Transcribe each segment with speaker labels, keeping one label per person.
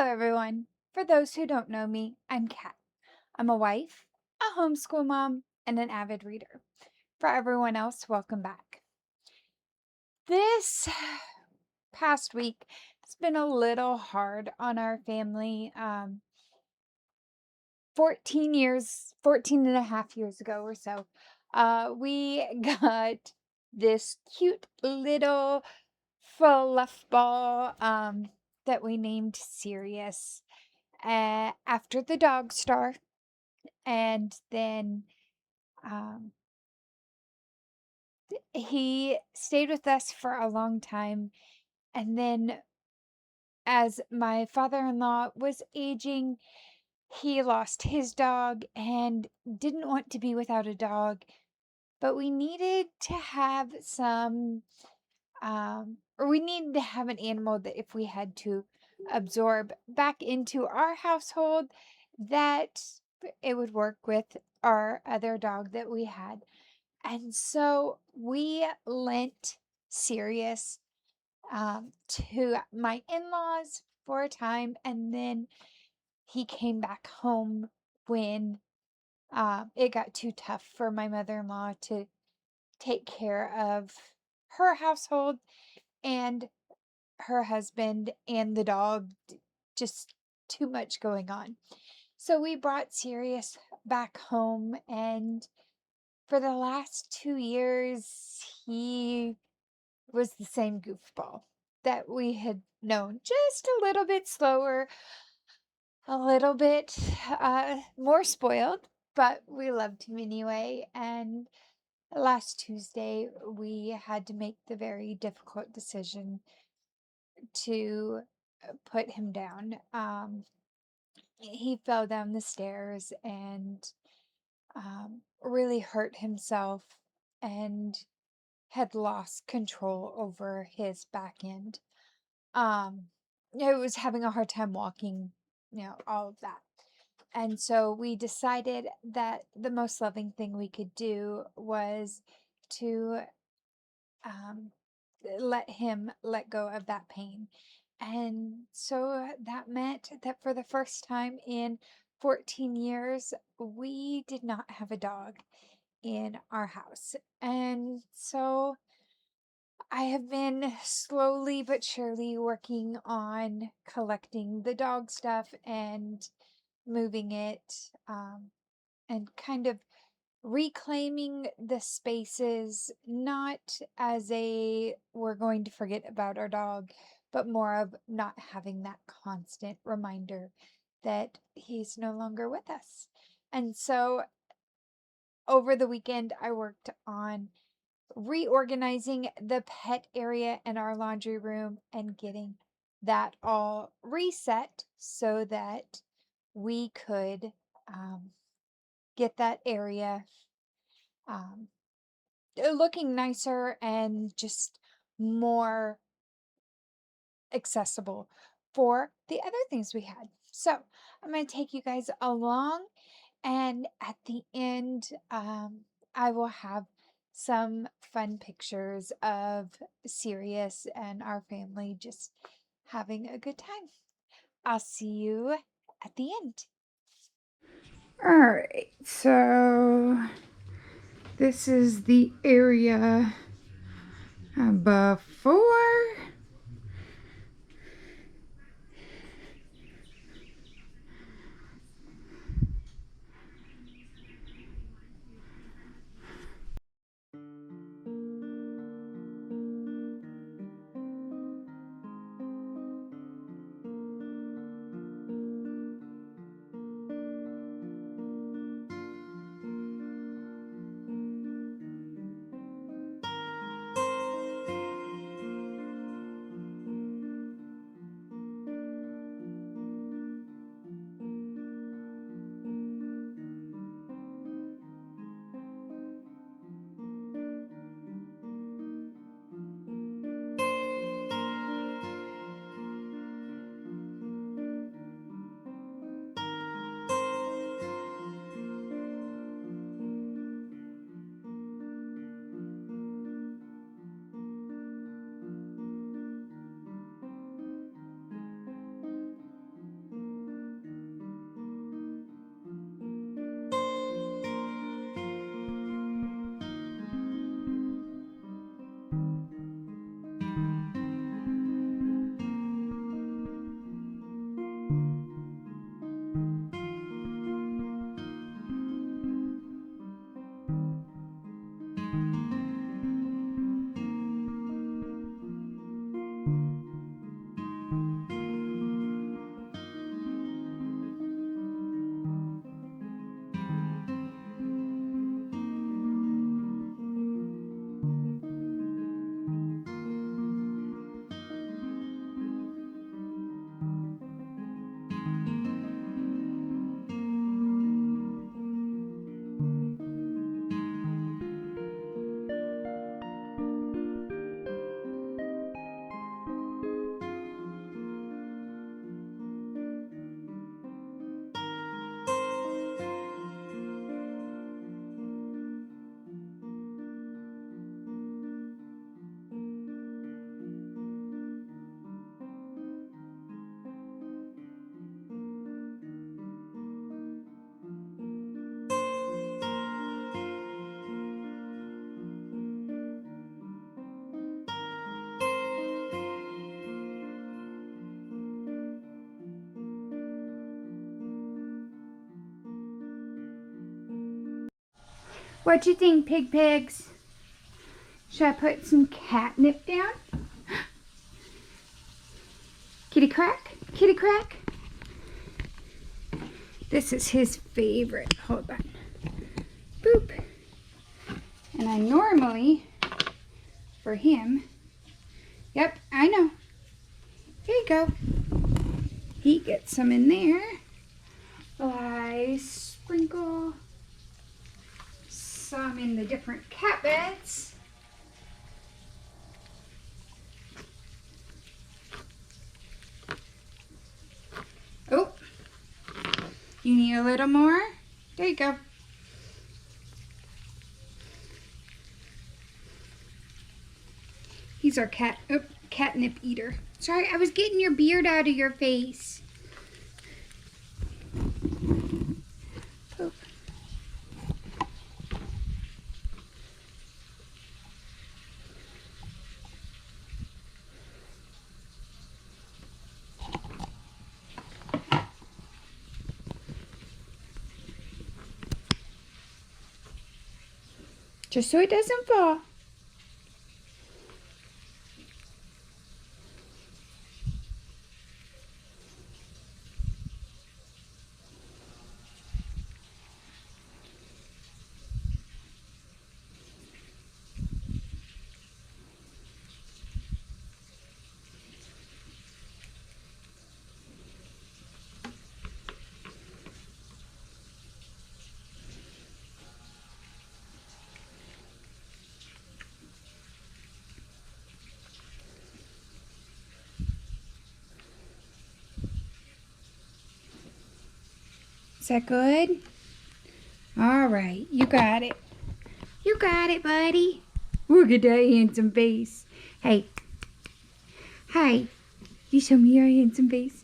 Speaker 1: everyone. For those who don't know me, I'm Kat. I'm a wife, a homeschool mom, and an avid reader. For everyone else, welcome back. This past week has been a little hard on our family. 14 and a half years ago or so, we got this cute little fluff ball that we named Sirius after the dog star. And then um, he stayed with us for a long time. And then, as my father in law was aging, he lost his dog and didn't want to be without a dog. But we needed to have we needed to have an animal that if we had to absorb back into our household, that it would work with our other dog that we had. And so we lent Sirius to my in-laws for a time, and then he came back home when it got too tough for my mother-in-law to take care of her household and her husband and the dog. Just too much going on. So we brought Sirius back home, and for the last 2 years, he was the same goofball that we had known, just a little bit slower, a little bit more spoiled, but we loved him anyway. And last Tuesday, we had to make the very difficult decision to put him down. He fell down the stairs and really hurt himself and had lost control over his back end. He was having a hard time walking, all of that. And so we decided that the most loving thing we could do was to let him let go of that pain. And so that meant that for the first time in 14 years, we did not have a dog in our house. And so I have been slowly but surely working on collecting the dog stuff and moving it, and kind of reclaiming the spaces, not as a we're going to forget about our dog, but more of not having that constant reminder that he's no longer with us. And so over the weekend, I worked on reorganizing the pet area in our laundry room and getting that all reset so that we could get that area um, looking nicer and just more accessible for the other things we had. So I'm going to take you guys along, and at the end, I will have some fun pictures of Sirius and our family just having a good time. I'll see you at the end.
Speaker 2: All right, so this is the area before. What you think, pig pigs? Should I put some catnip down? Kitty crack? Kitty crack? This is his favorite. Hold on. Boop. And I normally, for him, yep, I know. Here you go. He gets some in there. I sprinkle some in the different cat beds. Oh, you need a little more? There you go. He's our catnip eater. Sorry, I was getting your beard out of your face. Poop. Just so it doesn't fall. Is that good? All right, you got it. You got it, buddy. Look at that handsome face. Hey. Hey. You show me your handsome face.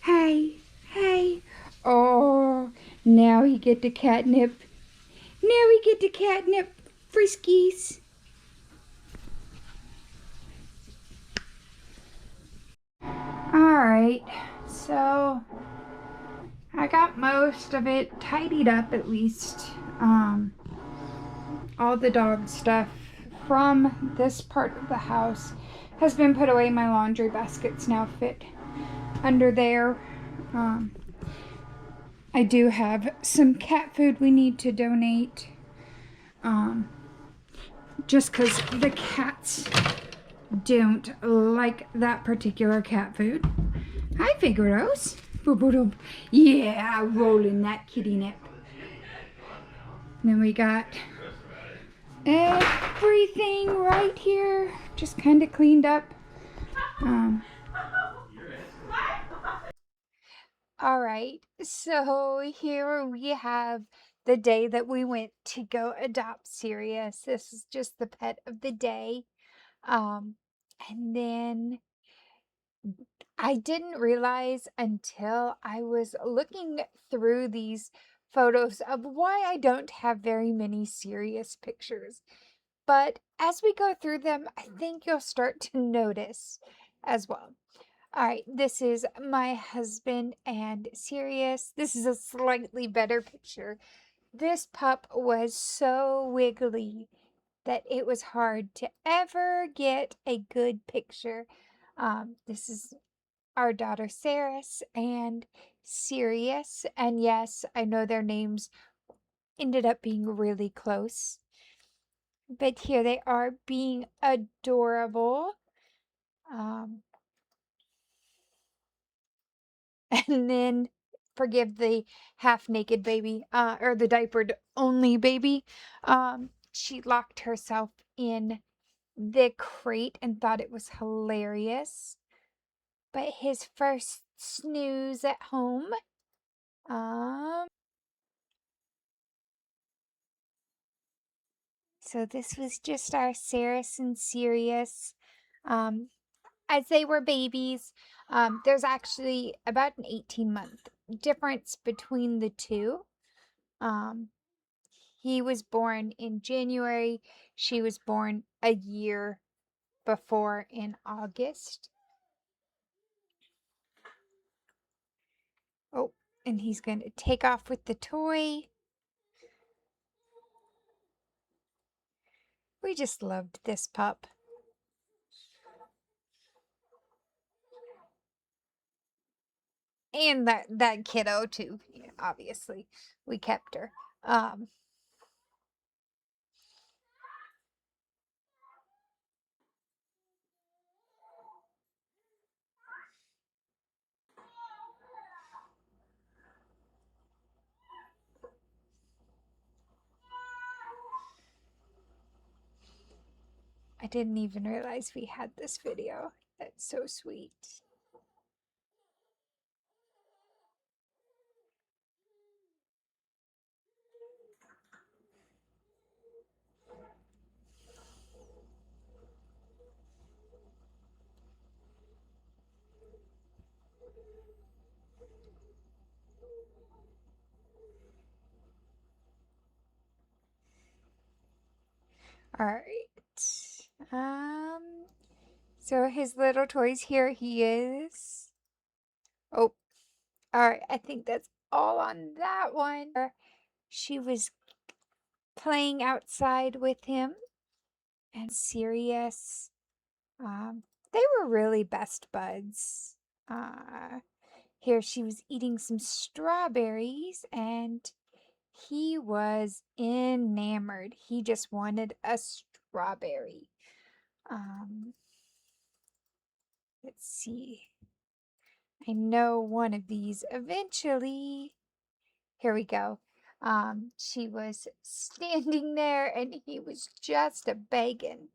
Speaker 2: Hey. Hey. Oh, now we get to catnip. Now we get to catnip friskies. Alright, so I got most of it tidied up at least. All the dog stuff from this part of the house has been put away. My laundry baskets now fit under there. I do have some cat food we need to donate. Just because the cats don't like that particular cat food. Hi, Figuros. Yeah, rolling that kitty nip. And then we got everything right here, just kind of cleaned up.
Speaker 1: All right, so here we have the day that we went to go adopt Sirius. This is just the pet of the day. And then I didn't realize until I was looking through these photos of why I don't have very many Sirius pictures. But as we go through them, I think you'll start to notice as well. All right, this is my husband and Sirius. This is a slightly better picture. This pup was so wiggly that it was hard to ever get a good picture. This is our daughter Saris and Sirius. And yes, I know their names ended up being really close. But here they are being adorable. And then forgive the half naked baby, or the diapered only baby. She locked herself in the crate and thought it was hilarious. But his first snooze at home. So this was just our Saris and Sirius. As they were babies. There's actually about an 18-month difference between the two. He was born in January. She was born a year before in August. Oh, and he's going to take off with the toy. We just loved this pup. And that kiddo too. Yeah, obviously, we kept her. Um, I didn't even realize we had this video. That's so sweet. All right. So his little toys here, he is. Oh, all right. I think that's all on that one. She was playing outside with him and Sirius. They were really best buds. Here she was eating some strawberries and he was enamored. He just wanted a strawberry. Let's see. I know one of these eventually. Here we go. She was standing there and he was just a begging,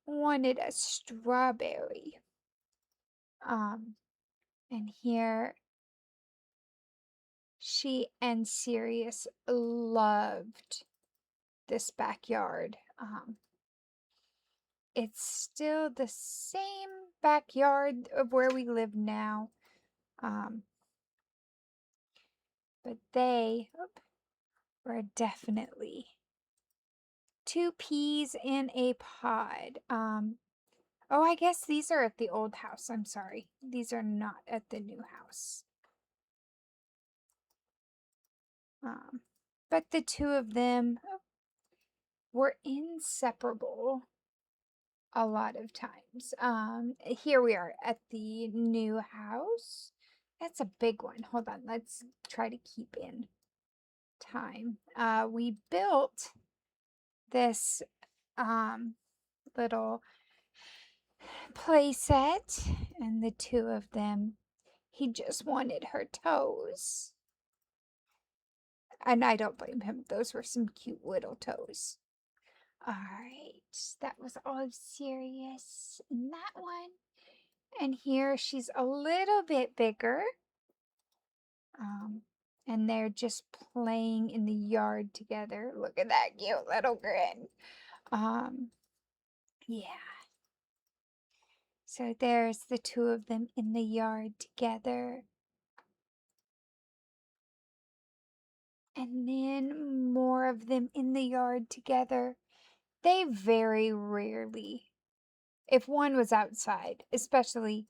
Speaker 1: wanted a strawberry. And here she and Sirius loved this backyard. It's still the same backyard of where we live now. But they were definitely two peas in a pod. Oh, I guess these are at the old house. I'm sorry. These are not at the new house. But the two of them were inseparable a lot of times. Here we are at the new house. That's a big one. Hold on. Let's try to keep in time. We built this little play set, and the two of them, he just wanted her toes. And I don't blame him. Those were some cute little toes. All right, that was all Sirius in that one. And here she's a little bit bigger. And they're just playing in the yard together. Look at that cute little grin. Yeah. So there's the two of them in the yard together. And then more of them in the yard together. They very rarely, if one was outside, especially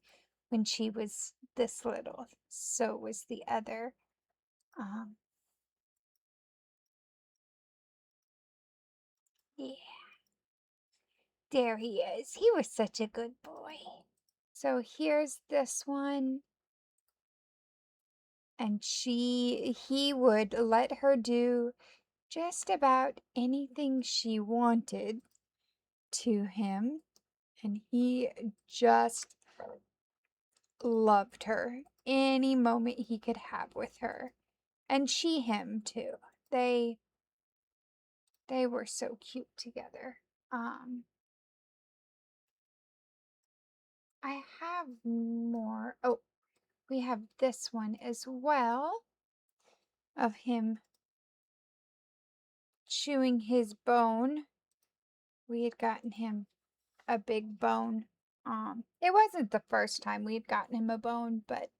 Speaker 1: when she was this little, so was the other. Yeah, there he is. He was such a good boy. So here's this one. And he would let her do just about anything she wanted to him. And he just loved her any moment he could have with her. And she him too. They were so cute together. I have more. Oh, we have this one as well of him chewing his bone. We had gotten him a big bone. It wasn't the first time we had gotten him a bone, but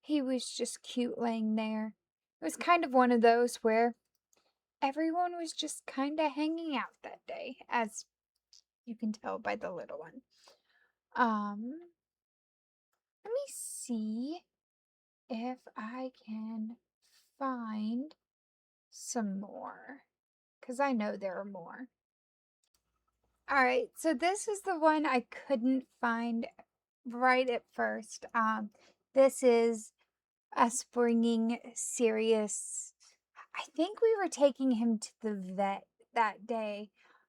Speaker 1: he was just cute laying there. It was kind of one of those where everyone was just kind of hanging out that day, as you can tell by the little one. Let me see if I can find some more, because I know there are more. All right, so this is the one I couldn't find right at first. This is us bringing Sirius. I think we were taking him to the vet that day,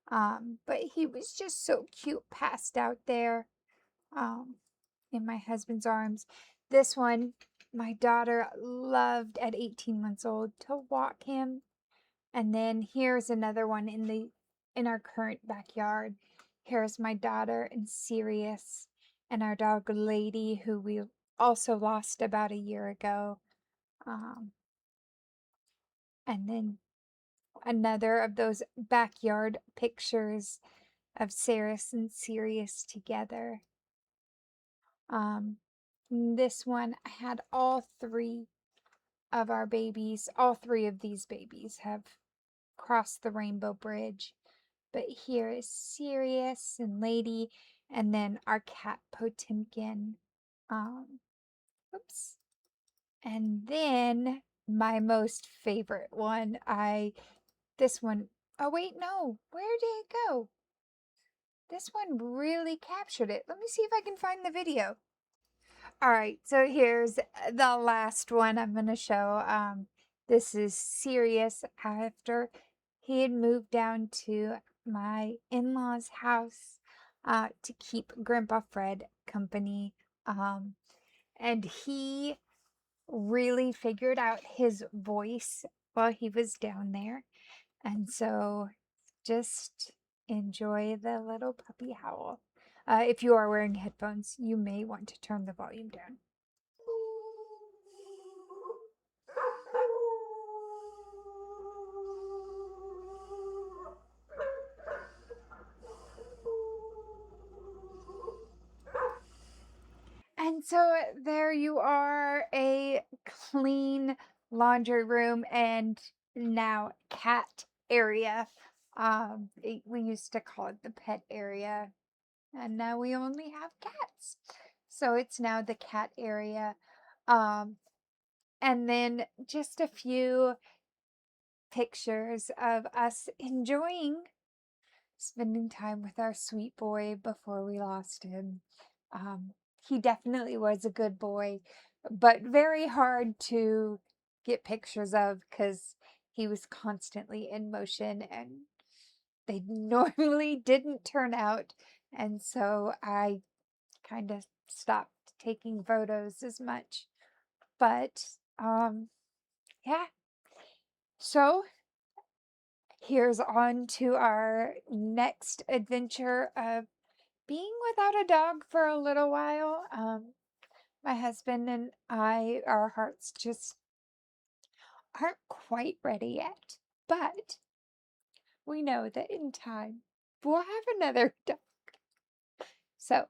Speaker 1: but he was just so cute, passed out there, um, in my husband's arms. This one, my daughter loved at 18 months old to walk him. And then here's another one in our current backyard. Here's my daughter and Sirius and our dog Lady, who we also lost about a year ago. Um, and then another of those backyard pictures of Sirius and Sirius together. This one I had all three of our babies, all three of these babies have crossed the rainbow bridge. But here is Sirius and Lady, and then our cat Potemkin. Um, oops. And then my most favorite one, this one, oh wait, no, where did it go? This one really captured it. Let me see if I can find the video. All right, so here's the last one I'm going to show. This is Sirius after he had moved down to my in-laws' house to keep Grandpa Fred company. And he really figured out his voice while he was down there. And so just enjoy the little puppy howl. If you are wearing headphones, you may want to turn the volume down. And so there you are, a clean laundry room and now cat area. We used to call it the pet area, and now we only have cats. So it's now the cat area. Um, and then just a few pictures of us enjoying spending time with our sweet boy before we lost him. Um, he definitely was a good boy, but very hard to get pictures of because he was constantly in motion and they normally didn't turn out. And so I kind of stopped taking photos as much. But yeah. So here's on to our next adventure of being without a dog for a little while. My husband and I, our hearts just aren't quite ready yet, but we know that in time we'll have another dog. So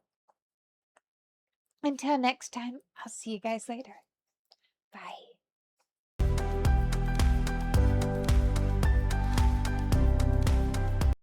Speaker 1: until next time, I'll see you guys later. Bye.